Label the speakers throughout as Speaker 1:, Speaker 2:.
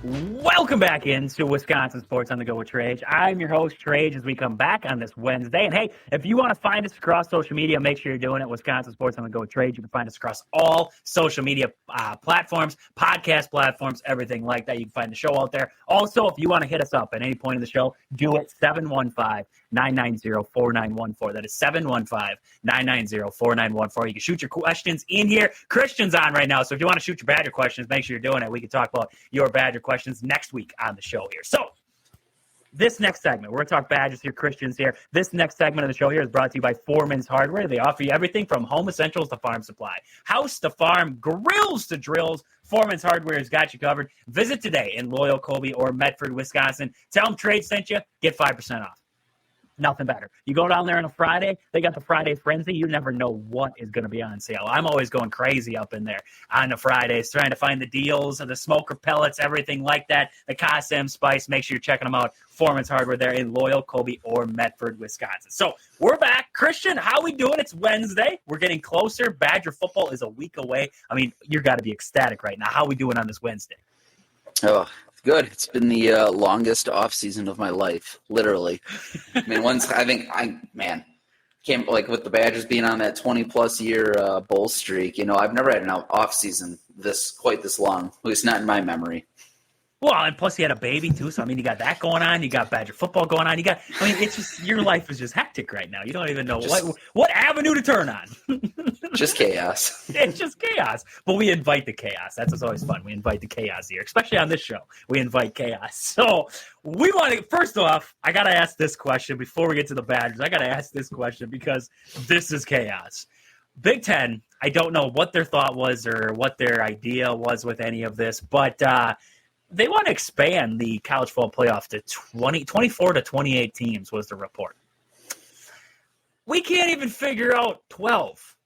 Speaker 1: Welcome back into Wisconsin Sports on the Go with Trage. I'm your host, Trage, as we come back on this Wednesday. And hey, if you want to find us across social media, make sure you're doing it. Wisconsin Sports on the Go with Trage. You can find us across all social media platforms, podcast platforms, everything like that. You can find the show out there. Also, if you want to hit us up at any point in the show, do it 715-990-4914. That is 715-990-4914. You can shoot your questions in here. Christian's on right now, so if you want to shoot your Badger questions, make sure you're doing it. We can talk about your Badger questions next week on the show here. So this next segment, we're going to talk Badgers here, Christians here. This next segment of the show here is brought to you by Foreman's Hardware. They offer you everything from home essentials to farm supply. House to farm, grills to drills, Foreman's Hardware has got you covered. Visit today in Loyal, Colby, or Medford, Wisconsin. Tell them Trade sent you, get 5% off. Nothing better. You go down there on a Friday, they got the Friday Frenzy. You never know what is going to be on sale. I'm always going crazy up in there on the Fridays, trying to find the deals and the smoker pellets, everything like that. The Cosm Spice. Make sure you're checking them out. Foreman's Hardware there in Loyal, Colby, or Medford, Wisconsin. So we're back. Christian, how we doing? It's Wednesday. We're getting closer. Badger football is a week away. I mean, you got to be ecstatic right now. How we doing on this Wednesday?
Speaker 2: Oh, good. It's been the longest off season of my life, literally. I mean, can't, like, with the Badgers being on that 20-plus year bowl streak, I've never had an off season quite this long, at least not in my memory.
Speaker 1: Well, and plus you had a baby too, so I mean, you got that going on. You got Badger football going on. It's just your life is just hectic right now. You don't even know what avenue to turn on.
Speaker 2: Just chaos.
Speaker 1: It's just chaos. But we invite the chaos. That's what's always fun. We invite the chaos here, especially on this show. We invite chaos. So we want to. First off, I got to ask this question before we get to the Badgers. I got to ask this question because this is chaos. Big Ten. I don't know what their thought was or what their idea was with any of this, but. They want to expand the college football playoff to 24 to 28 teams was the report. We can't even figure out 12.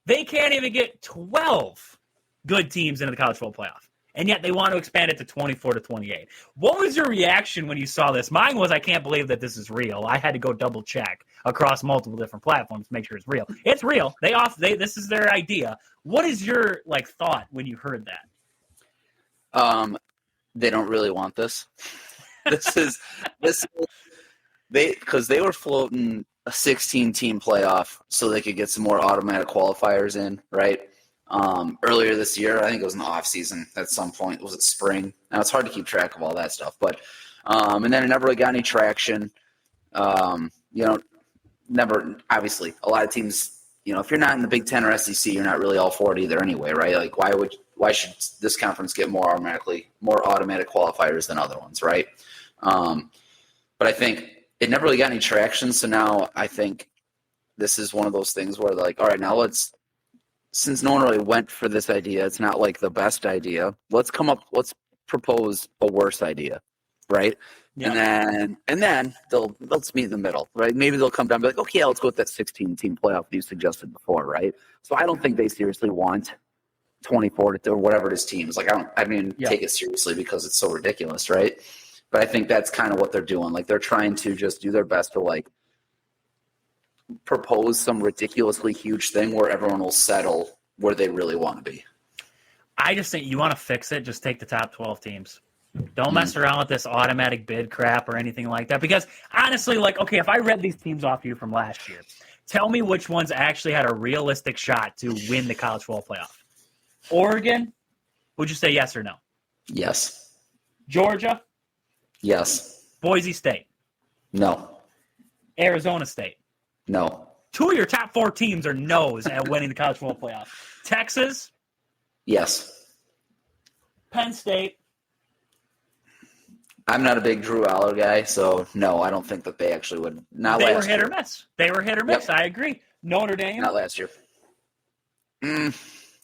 Speaker 1: They can't even get 12 good teams into the college football playoff. And yet they want to expand it to 24 to 28. What was your reaction when you saw this? Mine was, I can't believe that this is real. I had to go double check across multiple different platforms to make sure it's real. It's real. This is their idea. What is your thought when you heard that?
Speaker 2: They don't really want this. Because they were floating a 16-team playoff so they could get some more automatic qualifiers in, right? Earlier this year, I think it was in the off season at some point. Was it spring? Now it's hard to keep track of all that stuff, but and then it never really got any traction. Never. Obviously, a lot of teams. If you're not in the Big Ten or SEC, you're not really all for it either anyway, right? Like, why should this conference get more automatic qualifiers than other ones, right? But I think it never really got any traction. So now I think this is one of those things where, like, all right, now since no one really went for this idea, it's not like the best idea. Let's propose a worse idea, right? Yeah. And then let's meet in the middle, right? Maybe they'll come down and be like, okay, let's go with that 16-team playoff you suggested before, right? So I don't think they seriously want 24 or whatever it is teams. Like, take it seriously because it's so ridiculous, right? But I think that's kind of what they're doing. Like, they're trying to just do their best to, like, propose some ridiculously huge thing where everyone will settle where they really want to be.
Speaker 1: I just think you want to fix it, just take the top 12 teams. Don't mess around with this automatic bid crap or anything like that. Because honestly, okay, if I read these teams off you from last year, tell me which ones actually had a realistic shot to win the college football playoff. Oregon, would you say yes or no?
Speaker 2: Yes.
Speaker 1: Georgia?
Speaker 2: Yes.
Speaker 1: Boise State?
Speaker 2: No.
Speaker 1: Arizona State?
Speaker 2: No.
Speaker 1: 2 of your top 4 teams are no's at winning the college football playoff. Texas?
Speaker 2: Yes.
Speaker 1: Penn State?
Speaker 2: I'm not a big Drew Aller guy, so no, I don't think that they actually would. Not last year.
Speaker 1: They were hit or miss. They were hit or miss.
Speaker 2: Yep.
Speaker 1: I agree. Notre Dame?
Speaker 2: Not last year.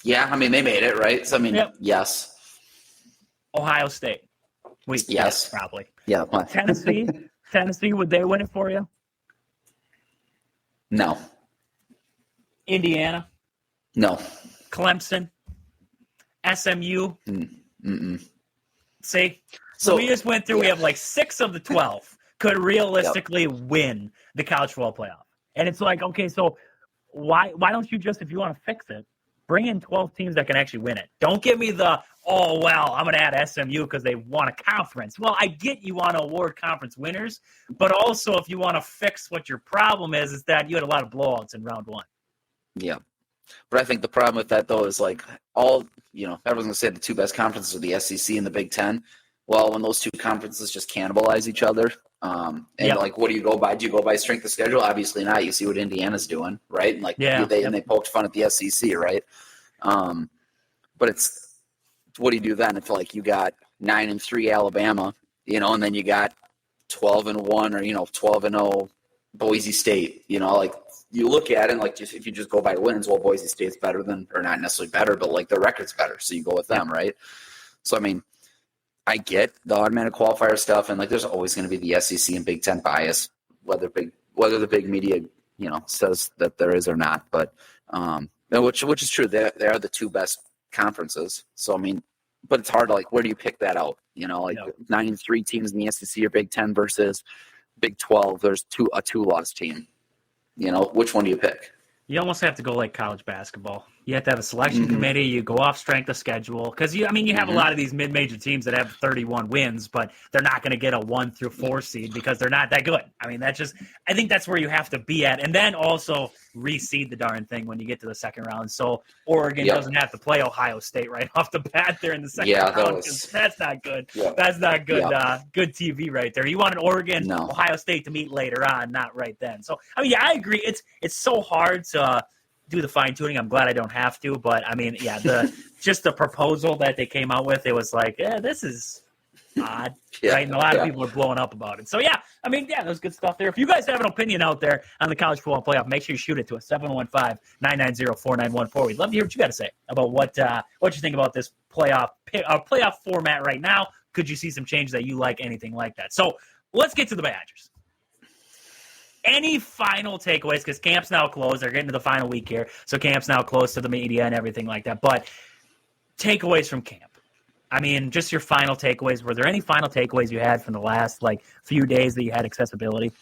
Speaker 2: Yeah, I mean, they made it, right? So, Yes.
Speaker 1: Ohio State?
Speaker 2: Yes.
Speaker 1: Probably.
Speaker 2: Yeah.
Speaker 1: Tennessee, would they win it for you?
Speaker 2: No.
Speaker 1: Indiana?
Speaker 2: No.
Speaker 1: Clemson? SMU?
Speaker 2: Mm-mm.
Speaker 1: See? So we just went through, we have like 6 of the 12 could realistically win the college football playoff. And it's like, okay, so why don't you just, if you want to fix it, bring in 12 teams that can actually win it. Don't give me the, oh, well, I'm going to add SMU because they won a conference. Well, I get you want to award conference winners, but also if you want to fix what your problem is that you had a lot of blowouts in round one.
Speaker 2: Yeah. But I think the problem with that, though, is like everyone's going to say the two best conferences are the SEC and the Big Ten. Well, when those two conferences just cannibalize each other, like, what do you go by? Do you go by strength of schedule? Obviously not. You see what Indiana's doing, right? And they poked fun at the SEC, right? But it's, what do you do then if like you got 9-3 Alabama, and then you got 12-1 or 12-0 Boise State, like you look at it and like if you just go by wins, well, Boise State's better than, or not necessarily better, but like their record's better, so you go with them, right? So I mean, I get the automatic qualifier stuff, and like there's always going to be the SEC and Big Ten bias, whether the big media says that there is or not. But which is true. They are the two best conferences. So I mean, but it's hard to like, where do you pick that out? 9-3 teams in the SEC or Big Ten versus Big 12. There's a 2-loss team. Which one do you pick?
Speaker 1: You almost have to go like college basketball. You have to have a selection committee. You go off strength of schedule because you have a lot of these mid-major teams that have 31 wins, but they're not going to get a 1-4 seed because they're not that good. I mean, I think that's where you have to be at, and then also reseed the darn thing when you get to the second round. So Oregon doesn't have to play Ohio State right off the bat there in the second round. That's not good. Yeah. That's not good. Good TV right there. You want an Oregon, Ohio State to meet later on, not right then. So I mean, I agree. It's so hard to do the fine tuning. I'm glad I don't have to, but I mean, just the proposal that they came out with, it was like, this is odd, right? And a lot of people are blowing up about it. So I mean, there's good stuff there. If you guys have an opinion out there on the college football playoff, make sure you shoot it to us 715-990-4914. We'd love to hear what you got to say about what you think about this playoff format right now. Could you see some changes that you like, anything like that? So let's get to the Badgers. Any final takeaways? Because camp's now closed. They're getting to the final week here. So camp's now closed to the media and everything like that. But takeaways from camp. I mean, just your final takeaways. Were there any final takeaways you had from the last few days that you had accessibility?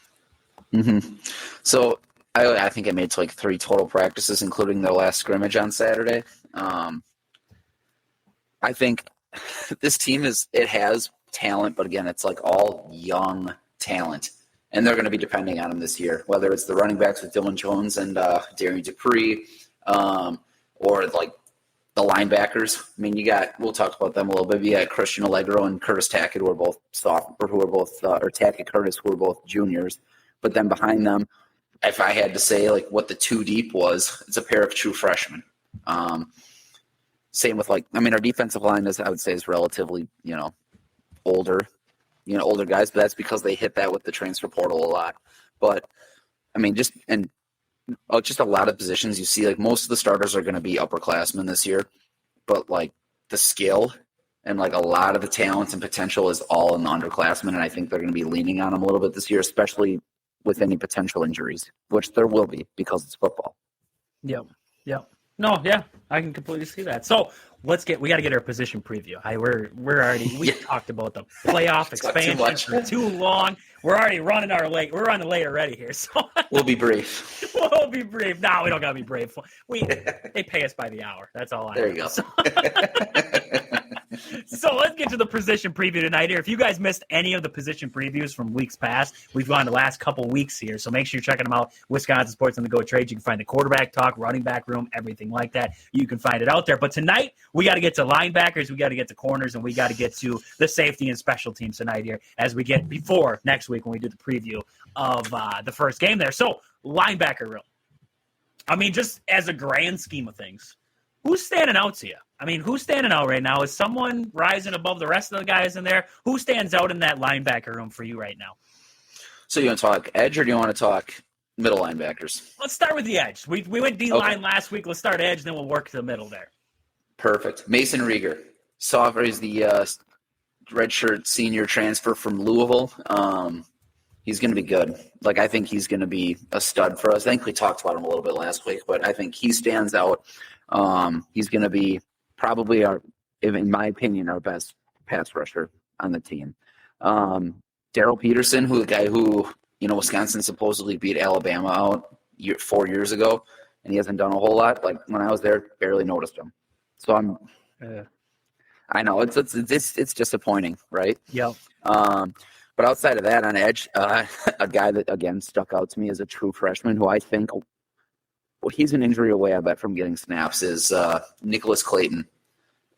Speaker 2: So I think I made to 3 total practices, including their last scrimmage on Saturday. I think this team has talent, but again, it's all young talent. And they're going to be depending on him this year, whether it's the running backs with Dylan Jones and Darian Dupree, or the linebackers. I mean, we'll talk about them a little bit. You got Christian Allegro and Curtis Tackett, who are both Tackett Curtis, who are both juniors. But then behind them, if I had to say what the 2 deep was, it's a pair of true freshmen. Same with our defensive line is relatively, older guys, but that's because they hit that with the transfer portal a lot. But I mean, just a lot of positions you see, most of the starters are going to be upperclassmen this year, but the skill and a lot of the talents and potential is all in the underclassmen. And I think they're going to be leaning on them a little bit this year, especially with any potential injuries, which there will be because it's football.
Speaker 1: Yep. No, I can completely see that. So we got to get our position preview. We talked about the playoff expansion for too long. We're already running late already here. So
Speaker 2: we'll be brief.
Speaker 1: No, we don't got to be brave. They pay us by the hour. That's all I
Speaker 2: There you go.
Speaker 1: So let's get to the position preview tonight here. If you guys missed any of the position previews from weeks past, we've gone the last couple weeks here. So make sure you're checking them out. Wisconsin Sports on the Go Trade. You can find the quarterback talk, running back room, everything like that. You can find it out there. But tonight, we got to get to linebackers, we got to get to corners, and we got to get to the safety and special teams tonight here as we get before next week when we do the preview of the first game there. So linebacker room. I mean, just as a grand scheme of things, who's standing out to you? I mean, who's standing out right now? Is someone rising above the rest of the guys in there? Who stands out in that linebacker room for you right now?
Speaker 2: So you want to talk edge or do you want to talk middle linebackers?
Speaker 1: Let's start with the edge. We went D-line last week. Let's start edge, then we'll work to the middle there.
Speaker 2: Perfect. Mason Rieger. He's the redshirt senior transfer from Louisville. He's going to be good. I think he's going to be a stud for us. I think we talked about him a little bit last week, but I think he stands out. He's going to be probably in my opinion, our best pass rusher on the team. Daryl Peterson, the guy who Wisconsin supposedly beat Alabama out 4 years ago. and he hasn't done a whole lot. Like when I was there, barely noticed him. So I know it's disappointing, right?
Speaker 1: Yep.
Speaker 2: But outside of that, on edge, a guy that again stuck out to me as a true freshman, who I think, well, he's an injury away, I bet, from getting snaps, is Nicholas Clayton.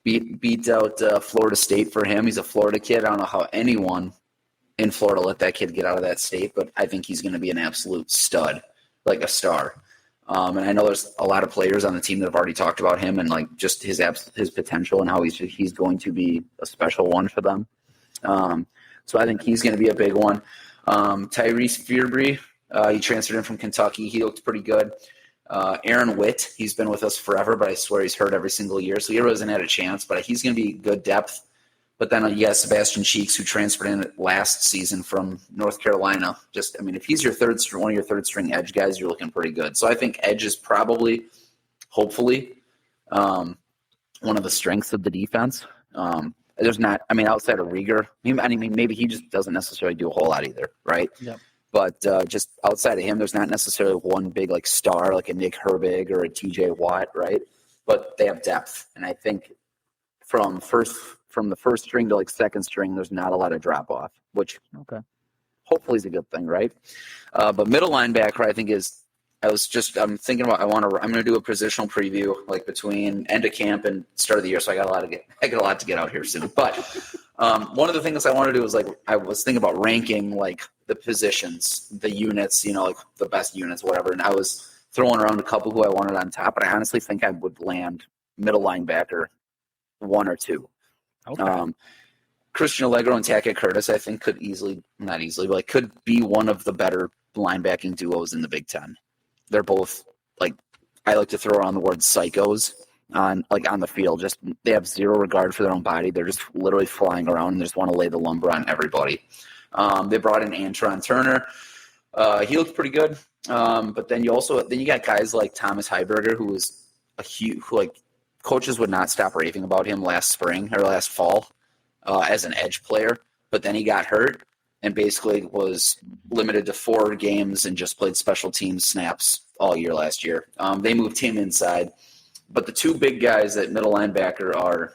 Speaker 2: Beat out Florida State for him. He's a Florida kid. I don't know how anyone in Florida let that kid get out of that state, but I think he's going to be an absolute stud, like a star. And I know there's a lot of players on the team that have already talked about him and like just his potential and how he's going to be a special one for them. So I think he's going to be a big one. Tyrese Fearbury, he transferred in from Kentucky. He looked pretty good. Aaron Witt, he's been with us forever, but I swear he's hurt every single year, so he really hasn't had a chance, but he's going to be good depth. But then you got Sebastian Cheeks, who transferred in last season from North Carolina. If he's your one of your third string edge guys, you're looking pretty good. So I think edge is probably, hopefully, one of the strengths of the defense. There's not, outside of Rieger, maybe he just doesn't necessarily do a whole lot either, right?
Speaker 1: Yep.
Speaker 2: But just outside of him, there's not necessarily one big like star like a Nick Herbig or a TJ Watt, right? But they have depth, and I think from the first string to like second string, there's not a lot of drop off, which hopefully is a good thing, right? But middle linebacker, I think I'm thinking about I'm going to do a positional preview like between end of camp and start of the year, so I got a lot to get out here soon. But one of the things I want to do is like I was thinking about ranking like the positions, the units, like the best units, whatever. And I was throwing around a couple who I wanted on top, but I honestly think I would land middle linebacker 1 or 2.
Speaker 1: Okay.
Speaker 2: Christian Allegro and Tackett Curtis, I think could be one of the better linebacking duos in the Big Ten. They're both like, I like to throw around the word psychos on the field. Just they have zero regard for their own body. They're just literally flying around and they just want to lay the lumber on everybody. They brought in Antron Turner. He looked pretty good. But then you got guys like Thomas Heiberger, who was coaches would not stop raving about him last fall as an edge player. But then he got hurt and basically was limited to 4 games and just played special teams snaps all year last year. They moved him inside. But the 2 big guys at middle linebacker are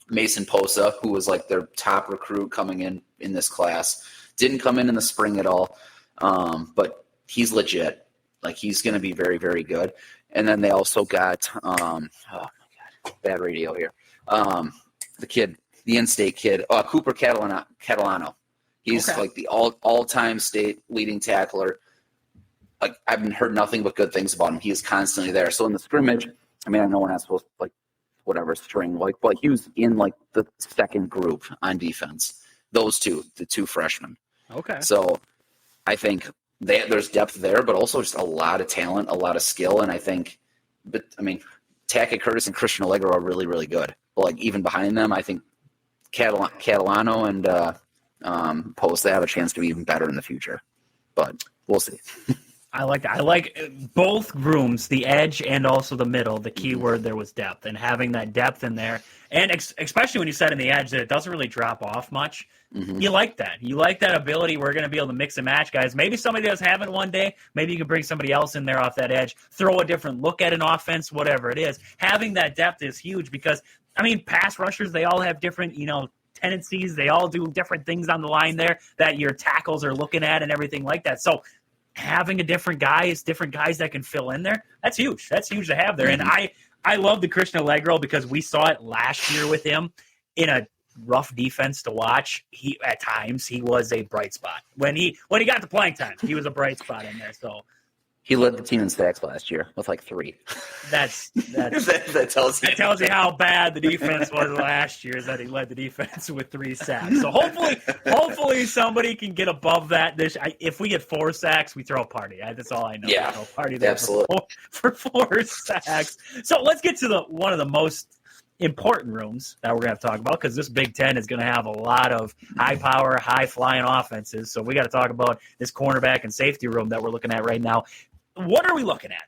Speaker 2: Mason Posa, who was like their top recruit coming in this class. Didn't come in the spring at all, but he's legit. Like he's going to be very, very good. And then they also got oh my God, bad radio here. The in-state kid, Cooper Catalano. He's like the all-time state leading tackler. Like I've heard nothing but good things about him. He is constantly there. So in the scrimmage, I know we're not supposed to like whatever string like, but he was in like the second group on defense. Those two, the 2 freshmen.
Speaker 1: Okay.
Speaker 2: So I think there's depth there, but also just a lot of talent, a lot of skill, and I think, Tackett Curtis and Christian Allegro are really, really good. But like even behind them, I think Catalano and Post, they have a chance to be even better in the future. But we'll see.
Speaker 1: I like that. I like both rooms, the edge and also the middle. The key word there was depth, and having that depth in there, and especially when you said in the edge that it doesn't really drop off much. Mm-hmm. You like that. You like that ability. We're going to be able to mix and match guys. Maybe somebody does have it one day. Maybe you can bring somebody else in there off that edge, throw a different look at an offense, whatever it is. Having that depth is huge because, pass rushers, they all have different, tendencies. They all do different things on the line there that your tackles are looking at and everything like that. So having different guys that can fill in there, that's huge. That's huge to have there. Mm-hmm. And I love the Christian Allegro because we saw it last year with him in a rough defense to watch. At times he was a bright spot. When he got to playing time, he was a bright spot in there. So
Speaker 2: he led the team in sacks last year with like 3.
Speaker 1: That tells you how bad the defense was last year. Is that he led the defense with 3 sacks. So hopefully somebody can get above that. If we get 4 sacks, we throw a party. That's all I know.
Speaker 2: Yeah,
Speaker 1: we throw a party there
Speaker 2: absolutely.
Speaker 1: For 4 sacks. So let's get to one of the most important rooms that we're going to have to talk about because this Big Ten is going to have a lot of high-power, high-flying offenses. So we got to talk about this cornerback and safety room that we're looking at right now. What are we looking at?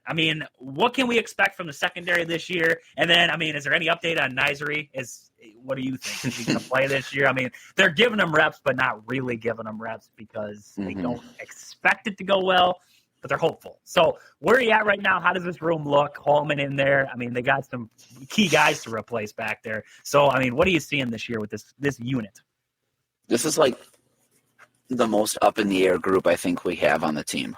Speaker 1: What can we expect from the secondary this year? And then, is there any update on Nizeri? What do you think? Is he going to play this year? They're giving him reps, but not really giving him reps because they don't expect it to go well. but they're hopeful. So where are you at right now? How does this room look? Holman in there. I mean, they got some key guys to replace back there. So, I mean, what are you seeing this year with this unit?
Speaker 2: This is like the most up in the air group I think we have on the team.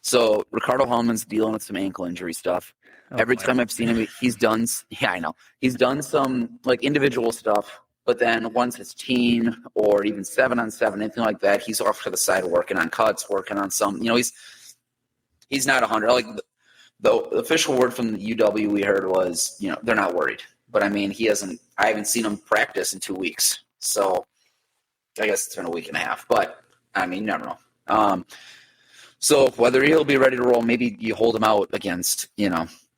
Speaker 2: So Ricardo Holman's dealing with some ankle injury stuff. Every time I've seen him, he's done some like individual stuff, but then once it's team or even 7-on-7, anything like that, he's off to the side working on cuts, working on some, he's not 100. Like the official word from the UW we heard was, they're not worried. But I mean, I haven't seen him practice in 2 weeks. So I guess it's been a week and a half, but I mean, you never know. So whether he'll be ready to roll, maybe you hold him out against,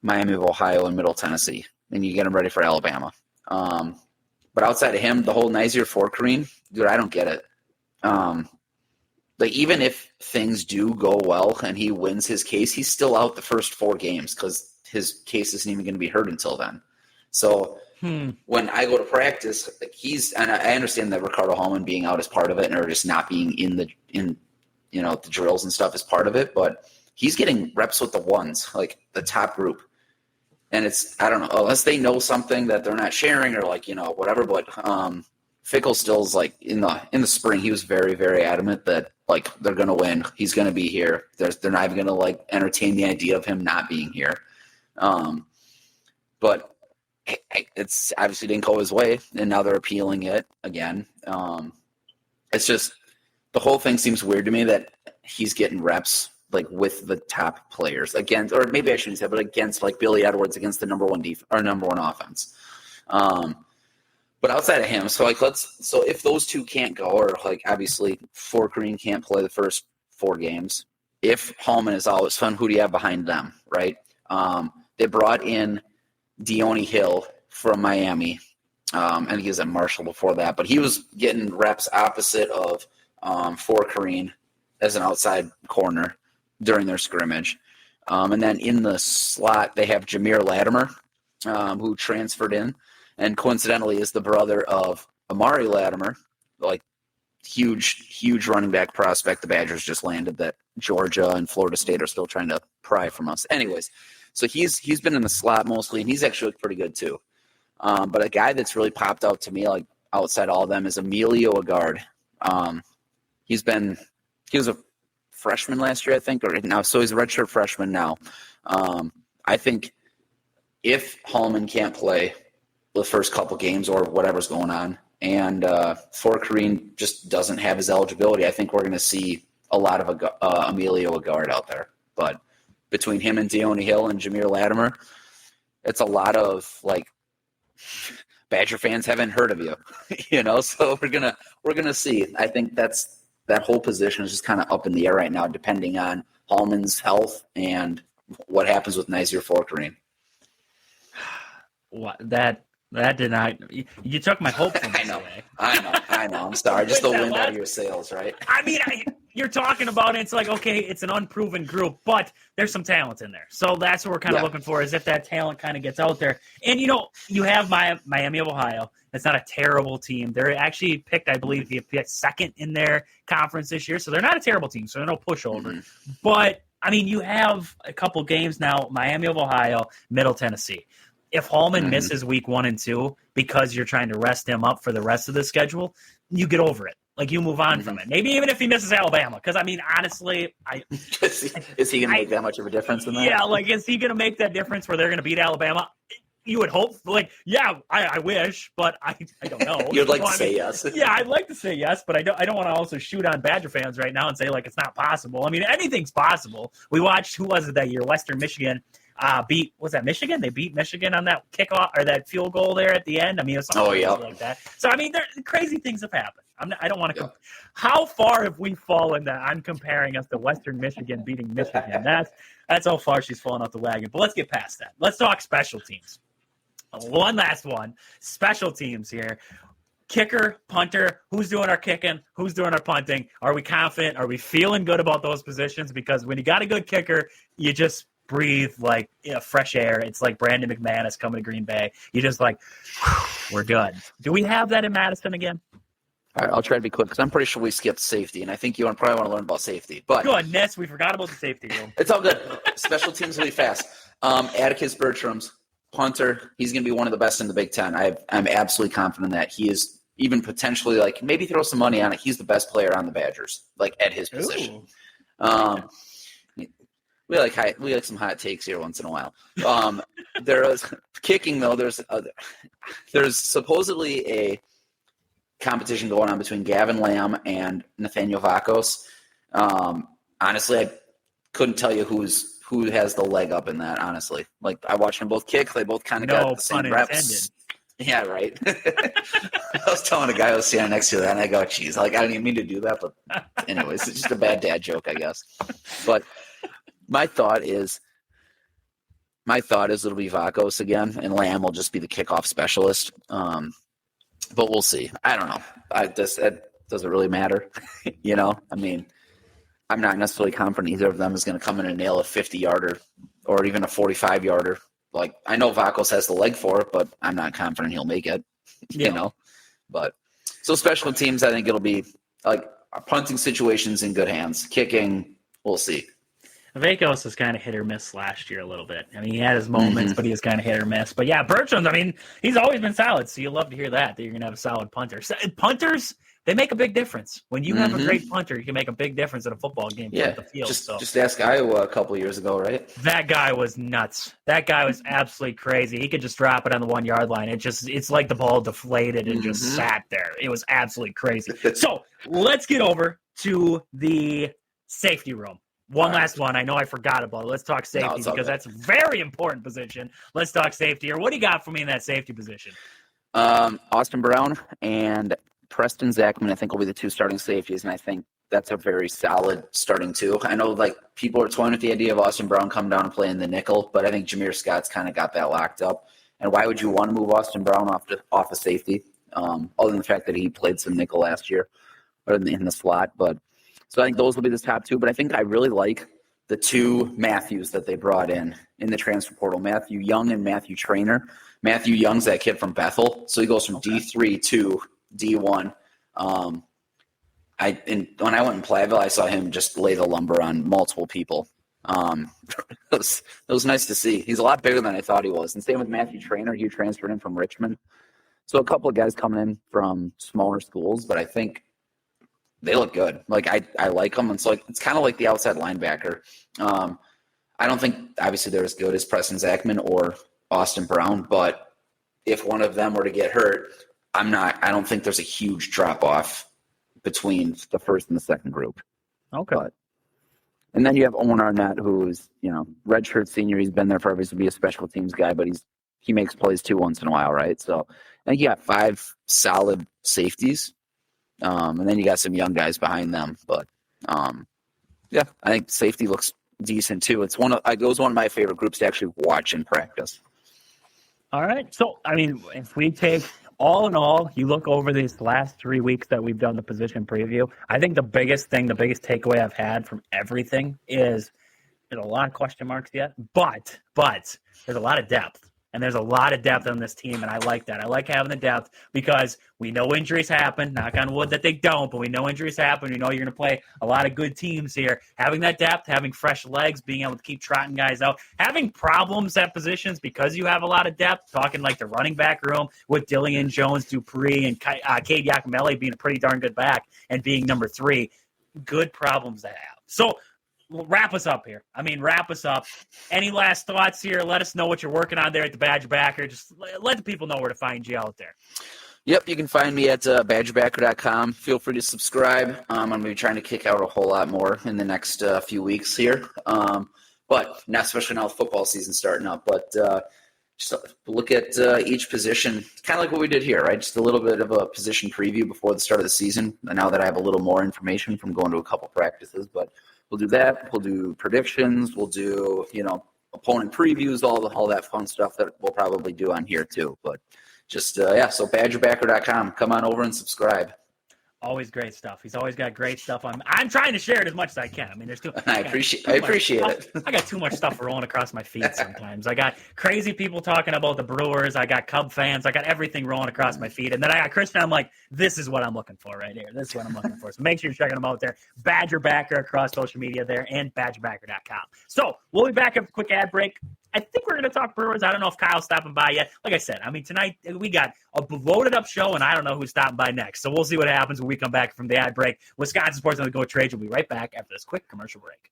Speaker 2: Miami of Ohio and Middle Tennessee, and you get him ready for Alabama. But outside of him, the whole Nizier Forkreen, dude, I don't get it. Like even if things do go well and he wins his case, he's still out the first 4 games because his case isn't even going to be heard until then. So when I go to practice, like and I understand that Ricardo Holman being out is part of it, or just not being in the drills and stuff is part of it, but he's getting reps with the ones, like the top group. And I don't know, unless they know something that they're not sharing or whatever, but Fickle still's like in the spring, he was very, very adamant that like they're going to win. He's going to be here. They're not even going to entertain the idea of him not being here. But it's obviously didn't go his way, and now they're appealing it again. It's just the whole thing seems weird to me that he's getting reps with the top players against, or maybe I shouldn't say, but against Billy Edwards against the number one offense. But outside of him, so if those two can't go, or obviously Forkreen can't play the first 4 games. If Holman is always fun, who do you have behind them, right? They brought in Deone Hill from Miami. And he was at Marshall before that, but he was getting reps opposite of Forkreen as an outside corner during their scrimmage. And then in the slot, they have Jameer Latimer, who transferred in, and coincidentally is the brother of Amari Latimer, huge running back prospect the Badgers just landed that Georgia and Florida State are still trying to pry from us. Anyways, so he's been in the slot mostly, and he's actually looked pretty good too. But a guy that's really popped out to me, outside all of them, is Emilio Agard. He was a freshman last year, I think, or now, so he's a redshirt freshman now. I think if Holman can't play the first couple games or whatever's going on, and Forkreen just doesn't have his eligibility, I think we're going to see a lot of Emilio Agard out there. But between him and Deone Hill and Jameer Latimer, it's a lot of Badger fans haven't heard of you, So we're gonna see. I think that whole position is just kind of up in the air right now, depending on Holman's health and what happens with Nizier Forkreen.
Speaker 1: What that did not. You took my hope from me.
Speaker 2: I know. I'm sorry. Just the wind out of your sails, right?
Speaker 1: I mean, you're talking about it. It's okay, it's an unproven group, but there's some talent in there. So that's what we're kind of looking for, is if that talent kind of gets out there. And, you have Miami of Ohio. That's not a terrible team. They're actually picked, I believe, second in their conference this year. So they're not a terrible team. So they're no pushover. Mm-hmm. But, I mean, you have a couple games now, Miami of Ohio, Middle Tennessee. If Holman misses week 1 and 2 because you're trying to rest him up for the rest of the schedule, you get over it. You move on from it. Maybe even if he misses Alabama. Because, I mean, honestly,
Speaker 2: is he going to make that much of a difference in that?
Speaker 1: Yeah, is he going to make that difference where they're going to beat Alabama? You would hope. I wish, but I don't know.
Speaker 2: You'd like to say yes.
Speaker 1: Yeah, I'd like to say yes, but I don't want to also shoot on Badger fans right now and say, it's not possible. I mean, anything's possible. We watched, who was it that year? Western Michigan. Was that Michigan? They beat Michigan on that kickoff or that field goal there at the end. I mean, it was something like that. So, I mean, crazy things have happened. I don't want to. How far have we fallen that I'm comparing us to Western Michigan beating Michigan? That's how far she's fallen off the wagon. But let's get past that. Let's talk special teams. One last one. Special teams here. Kicker, punter, who's doing our kicking? Who's doing our punting? Are we confident? Are we feeling good about those positions? Because when you got a good kicker, you just breathe fresh air. It's like Brandon McManus coming to Green Bay. You just we're good. Do we have that in Madison again?
Speaker 2: All right, I'll try to be quick because I'm pretty sure we skipped safety, and I think you probably want to learn about safety. But
Speaker 1: Goodness, we forgot about the safety room.
Speaker 2: it's all good. Special teams will be fast. Atticus Bertram's punter. He's going to be one of the best in the Big Ten. I'm absolutely confident that he is even potentially maybe throw some money on it. He's the best player on the Badgers, at his position. We like some hot takes here once in a while. There is kicking though. There's supposedly a competition going on between Gavin Lamb and Nathaniel Vakos. Honestly, I couldn't tell you who has the leg up in that. Honestly, I watched them both kick. They both kind of got the same reps. Yeah, right. I was telling a guy I was standing next to that, and I go, "Geez, I didn't even mean to do that." But anyways, it's just a bad dad joke, I guess. But my thought is it'll be Vakos again, and Lamb will just be the kickoff specialist. But we'll see. I don't know. It doesn't really matter. I mean, I'm not necessarily confident either of them is going to come in and nail a 50-yarder or even a 45-yarder. I know Vakos has the leg for it, but I'm not confident he'll make it. But so special teams, I think it'll be punting situations in good hands. Kicking, we'll see.
Speaker 1: Vakos was kind of hit or miss last year a little bit. I mean, he had his moments, but he was kind of hit or miss. But yeah, Bertram, I mean, he's always been solid, so you'll love to hear that you're going to have a solid punter. Punters, they make a big difference. When you have a great punter, you can make a big difference in a football game.
Speaker 2: Yeah,
Speaker 1: the field,
Speaker 2: just ask Iowa a couple of years ago, right?
Speaker 1: That guy was nuts. That guy was absolutely crazy. He could just drop it on the 1-yard line. It's like the ball deflated and just sat there. It was absolutely crazy. So let's get over to the safety room. One last one. I know I forgot about it. Let's talk safety because that's a very important position. Let's talk safety. Or what do you got for me in that safety position?
Speaker 2: Austin Brown and Preston Zachman, I think, will be the two starting safeties, and I think that's a very solid starting two. I know people are toying with the idea of Austin Brown coming down and playing the nickel, but I think Jameer Scott's kind of got that locked up. And why would you want to move Austin Brown off of safety, other than the fact that he played some nickel last year or in the slot? But so I think those will be the top two. But I think I really like the two Matthews that they brought in the transfer portal, Matthew Young and Matthew Trainer. Matthew Young's that kid from Bethel, so he goes from D3 to D1. When I went in Platteville, I saw him just lay the lumber on multiple people. It was nice to see. He's a lot bigger than I thought he was. And same with Matthew Trainer. He transferred in from Richmond. So a couple of guys coming in from smaller schools, but I think they look good. I like them. And so it's kind of like the outside linebacker. I don't think obviously they're as good as Preston Zachman or Austin Brown, but if one of them were to get hurt, I don't think there's a huge drop off between the first and the second group.
Speaker 1: Okay.
Speaker 2: And then you have Owen Arnett, who's, redshirt senior. He's been there forever. He's to be a special teams guy, but he makes plays too once in a while, right? So I think you got 5 solid safeties. And then you got some young guys behind them. But yeah, I think safety looks decent too. It was one of my favorite groups to actually watch in practice.
Speaker 1: All right. So, I mean, if we take all in all, you look over these last 3 weeks that we've done the position preview, I think the biggest takeaway I've had from everything is there's a lot of question marks yet, but there's a lot of depth. And there's a lot of depth on this team, and I like that. I like having the depth because we know injuries happen. Knock on wood that they don't, but we know injuries happen. We know you're going to play a lot of good teams here. Having that depth, having fresh legs, being able to keep trotting guys out, having problems at positions because you have a lot of depth, talking like the running back room with Dillian Jones, Dupree, and Cade Yakimelli being a pretty darn good back and being number 3. Good problems to have. So, wrap us up here. Wrap us up. Any last thoughts here? Let us know what you're working on there at the Badger Backer. Just let the people know where to find you out there.
Speaker 2: Yep, you can find me at badgerbacker.com. Feel free to subscribe. I'm going to be trying to kick out a whole lot more in the next few weeks here. But not especially now with football season starting up. But just look at each position, kind of like what we did here, right? Just a little bit of a position preview before the start of the season. And now that I have a little more information from going to a couple practices, but we'll do that. We'll do predictions. We'll do, opponent previews, all that fun stuff that we'll probably do on here too. But just, so badgerbacker.com. Come on over and subscribe.
Speaker 1: Always great stuff. He's always got great stuff on. I'm trying to share it as much as I can. I mean, there's too.
Speaker 2: I appreciate it.
Speaker 1: I got too much stuff rolling across my feed sometimes. I got crazy people talking about the Brewers. I got Cub fans. I got everything rolling across my feed. And then I got Christian. I'm like, this is what I'm looking for right here. This is what I'm looking for. So make sure you're checking them out there. Badger Backer across social media there and badgerbacker.com. So we'll be back after a quick ad break. I think we're going to talk Brewers. I don't know if Kyle's stopping by yet. Like I said, I mean, tonight we got a loaded up show, and I don't know who's stopping by next. So we'll see what happens when we come back from the ad break. Wisconsin Sports on the Go Trades will be right back after this quick commercial break.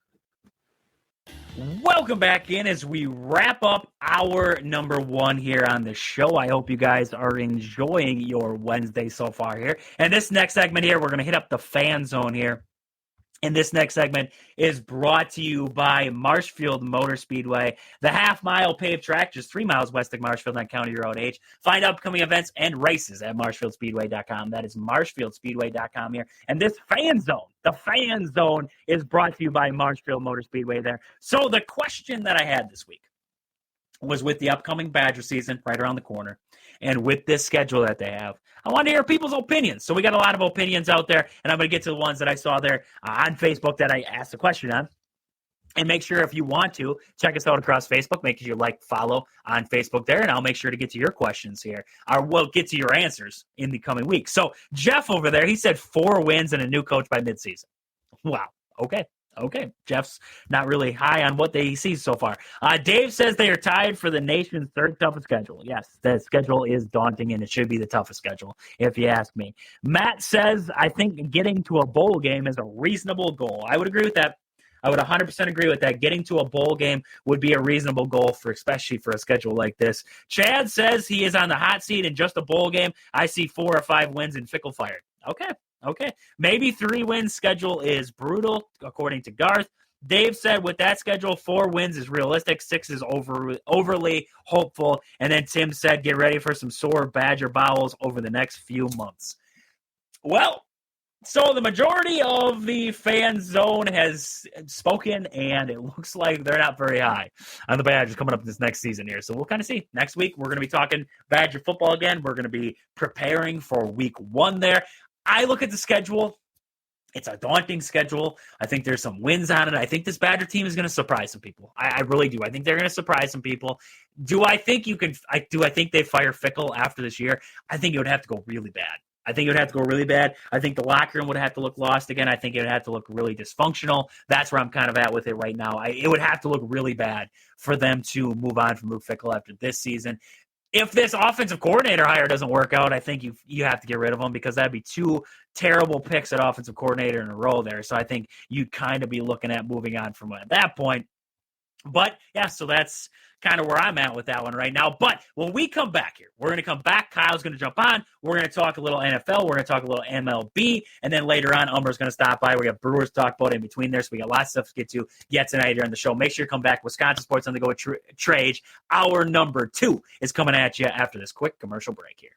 Speaker 1: Welcome back in as we wrap up our number one here on the show. I hope you guys are enjoying your Wednesday so far here. And this next segment here, we're going to hit up the fan zone here. And this next segment is brought to you by Marshfield Motor Speedway, the half-mile paved track just 3 miles west of Marshfield on County Road H. Find upcoming events and races at marshfieldspeedway.com. That is marshfieldspeedway.com here. And this fan zone, the fan zone, is brought to you by Marshfield Motor Speedway there. So the question that I had this week was with the upcoming Badger season right around the corner and with this schedule that they have, I wanted to hear people's opinions. So we got a lot of opinions out there, and I'm going to get to the ones that I saw there on Facebook that I asked a question on. And make sure if you want to, check us out across Facebook. Make sure you follow on Facebook there, and I'll make sure to get to your questions here. Or we'll get to your answers in the coming week. So Jeff over there, he said 4 wins and a new coach by midseason. Wow. Okay. Jeff's not really high on what he sees so far. Dave says they are tied for the nation's 3rd toughest schedule. Yes, the schedule is daunting, and it should be the toughest schedule, if you ask me. Matt says, I think getting to a bowl game is a reasonable goal. I would agree with that. I would 100% agree with that. Getting to a bowl game would be a reasonable goal, especially for a schedule like this. Chad says he is on the hot seat in just a bowl game. I see 4 or 5 wins and Fickle fired. Okay. Maybe 3 wins schedule is brutal, according to Garth. Dave said with that schedule, 4 wins is realistic. 6 is overly hopeful. And then Tim said, get ready for some sore Badger bowels over the next few months. Well, so the majority of the fan zone has spoken, and it looks like they're not very high on the Badgers coming up this next season here. So we'll kind of see. Next week, we're going to be talking Badger football again. We're going to be preparing for week 1 there. I look at the schedule. It's a daunting schedule. I think there's some wins on it. I think this Badger team is going to surprise some people. I really do. I think they're going to surprise some people. Do I think they fire Fickle after this year? I think it would have to go really bad. I think the locker room would have to look lost again. I think it would have to look really dysfunctional. That's where I'm kind of at with it right now. It would have to look really bad for them to move on from Luke Fickle after this season. If this offensive coordinator hire doesn't work out, I think you have to get rid of him because that'd be 2 terrible picks at offensive coordinator in a row there. So I think you'd kind of be looking at moving on from at that point. But, yeah, so that's kind of where I'm at with that one right now. But when we come back here, we're going to come back. Kyle's going to jump on. We're going to talk a little NFL. We're going to talk a little MLB. And then later on, Umber's going to stop by. We have Brewers to talk about in between there. So we got lots of stuff to get to yet tonight here on the show. Make sure you come back. Wisconsin Sports on the Go Trades. Our number 2 is coming at you after this quick commercial break here.